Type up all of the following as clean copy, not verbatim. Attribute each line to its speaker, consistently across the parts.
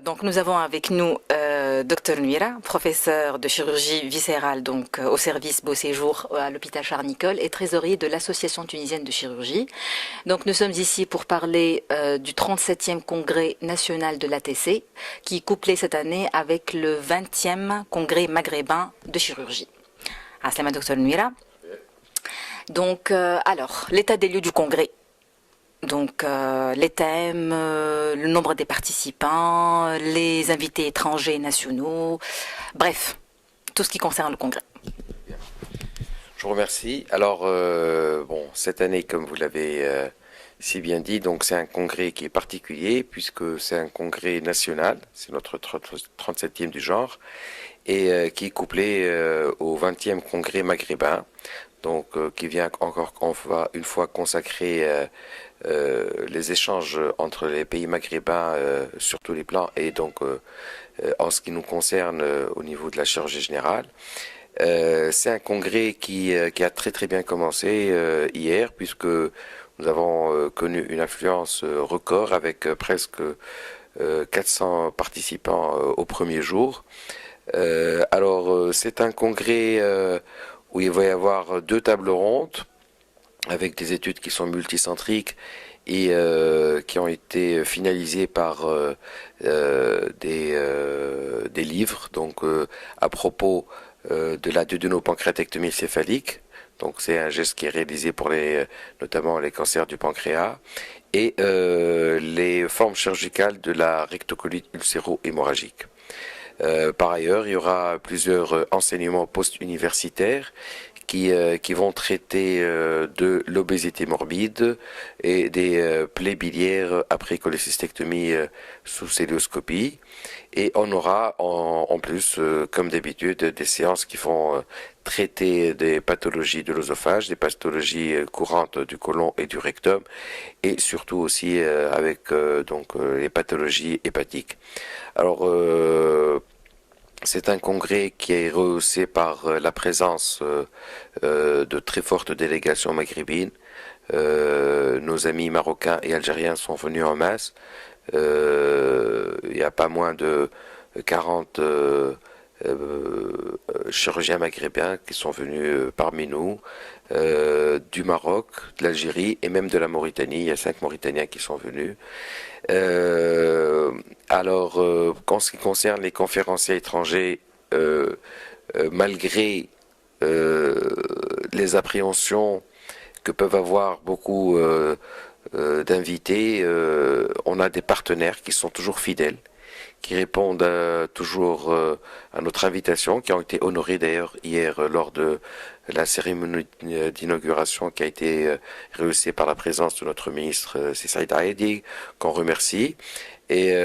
Speaker 1: Donc nous avons avec nous Dr Nuira, professeur de chirurgie viscérale au service Beau Séjour à l'hôpital Charles-Nicolle et trésorier de l'Association tunisienne de chirurgie. Donc nous sommes ici pour parler du 37e congrès national de l'ATC qui est couplé cette année avec le 20e congrès maghrébin de chirurgie. Aslama Dr Nuira. Alors, l'état des lieux du congrès. Les thèmes, le nombre des participants, les invités étrangers et nationaux, bref, tout ce qui concerne le congrès.
Speaker 2: Je vous remercie. Alors, cette année, comme vous l'avez si bien dit, donc c'est un congrès qui est particulier puisque c'est un congrès national, c'est notre 37e du genre, et qui est couplé au 20e congrès maghrébin, qui vient encore une fois consacrer les échanges entre les pays maghrébins sur tous les plans et en ce qui nous concerne au niveau de la chirurgie générale. C'est un congrès qui a très très bien commencé hier puisque nous avons connu une affluence record avec presque 400 participants au premier jour. C'est un congrès où il va y avoir deux tables rondes avec des études qui sont multicentriques et qui ont été finalisées par des livres à propos de la duodénopancréatectomie céphalique. Donc c'est un geste qui est réalisé pour notamment les cancers du pancréas et les formes chirurgicales de la rectocolite ulcéro-hémorragique. Par ailleurs, il y aura plusieurs enseignements post-universitaires qui vont traiter de l'obésité morbide et des plaies biliaires après cholécystectomie sous célioscopie. Et on aura en plus, comme d'habitude, des séances qui vont traiter des pathologies de l'œsophage, des pathologies courantes du côlon et du rectum, et surtout aussi avec les pathologies hépatiques. Alors, c'est un congrès qui est rehaussé par la présence de très fortes délégations maghrébines. Nos amis marocains et algériens sont venus en masse. Il y a pas moins de 40 chirurgiens maghrébins qui sont venus parmi nous, du Maroc, de l'Algérie et même de la Mauritanie. Il y a 5 Mauritaniens qui sont venus. En ce qui concerne les conférenciers étrangers, malgré les appréhensions que peuvent avoir beaucoup d'invités, on a des partenaires qui sont toujours fidèles, qui répondent toujours à notre invitation, qui ont été honorés d'ailleurs hier lors de la cérémonie d'inauguration qui a été réussie par la présence de notre ministre Saïd Aedi, qu'on remercie. Et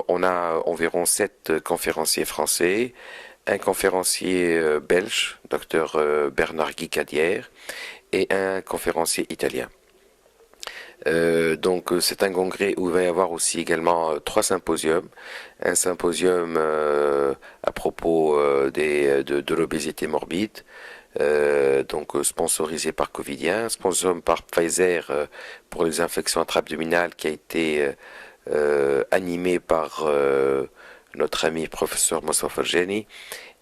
Speaker 2: on a environ 7 conférenciers français, un conférencier belge, docteur Bernard Guicadière, et un conférencier italien. C'est un congrès où il va y avoir aussi également 3 symposiums. Un symposium à propos de l'obésité morbide, sponsorisé par Covidien, un symposium par Pfizer pour les infections intra-abdominales qui a été animé par notre ami professeur Moussa Farjani,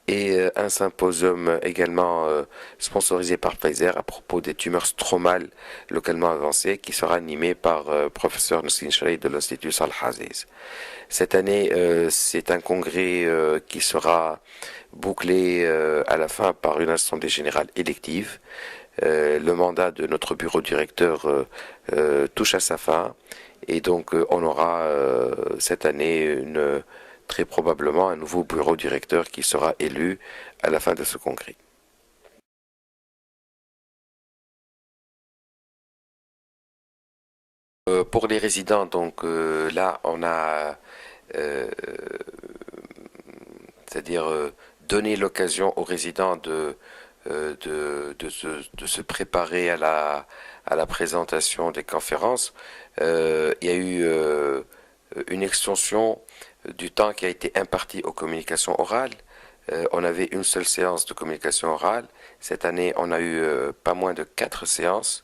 Speaker 2: et un symposium également sponsorisé par Pfizer à propos des tumeurs stromales localement avancées qui sera animé par professeur Nasrin Chalaï de l'Institut Salhaziz. Cette année, c'est un congrès qui sera bouclé à la fin par une assemblée générale élective. Le mandat de notre bureau directeur touche à sa fin et on aura cette année très probablement un nouveau bureau directeur qui sera élu à la fin de ce congrès. Pour les résidents, là on a c'est-à-dire donner l'occasion aux résidents de se préparer à la présentation des conférences. Il y a eu une extension du temps qui a été imparti aux communications orales. On avait une seule séance de communication orale. Cette année, on a eu pas moins de 4 séances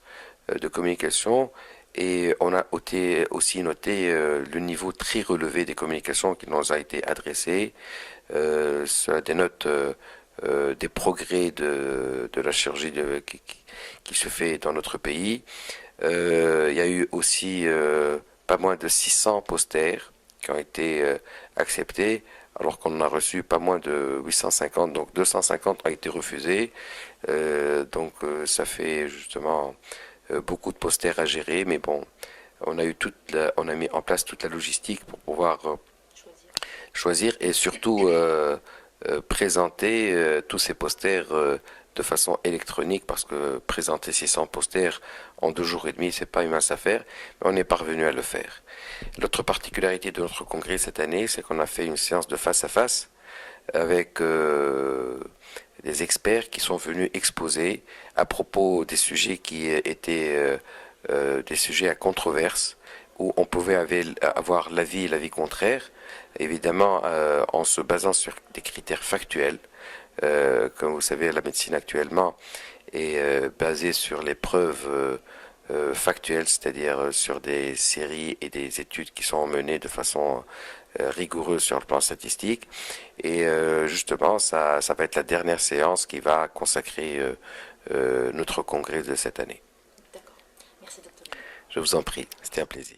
Speaker 2: de communication Et on a aussi noté le niveau très relevé des communications qui nous a été adressé. Cela dénote des progrès de la chirurgie qui se fait dans notre pays. Il y a eu aussi pas moins de 600 posters qui ont été acceptés, alors qu'on en a reçu pas moins de 850, donc 250 ont été refusés. Ça fait justement beaucoup de posters à gérer, mais bon, on a mis en place toute la logistique pour pouvoir choisir et surtout présenter tous ces posters de façon électronique parce que présenter 600 posters en 2 jours et demi, c'est pas une mince affaire, mais on est parvenu à le faire. L'autre particularité de notre congrès cette année, c'est qu'on a fait une séance de face à face avec des experts qui sont venus exposer à propos des sujets qui étaient des sujets à controverse où on pouvait avoir l'avis et l'avis contraire, évidemment en se basant sur des critères factuels. Comme vous savez, la médecine actuellement est basée sur les preuves factuelles, c'est-à-dire sur des séries et des études qui sont menées de façon rigoureuse sur le plan statistique. Et justement, ça va être la dernière séance qui va consacrer notre congrès de cette année.
Speaker 1: D'accord. Merci, docteur.
Speaker 2: Je vous en prie, c'était un plaisir.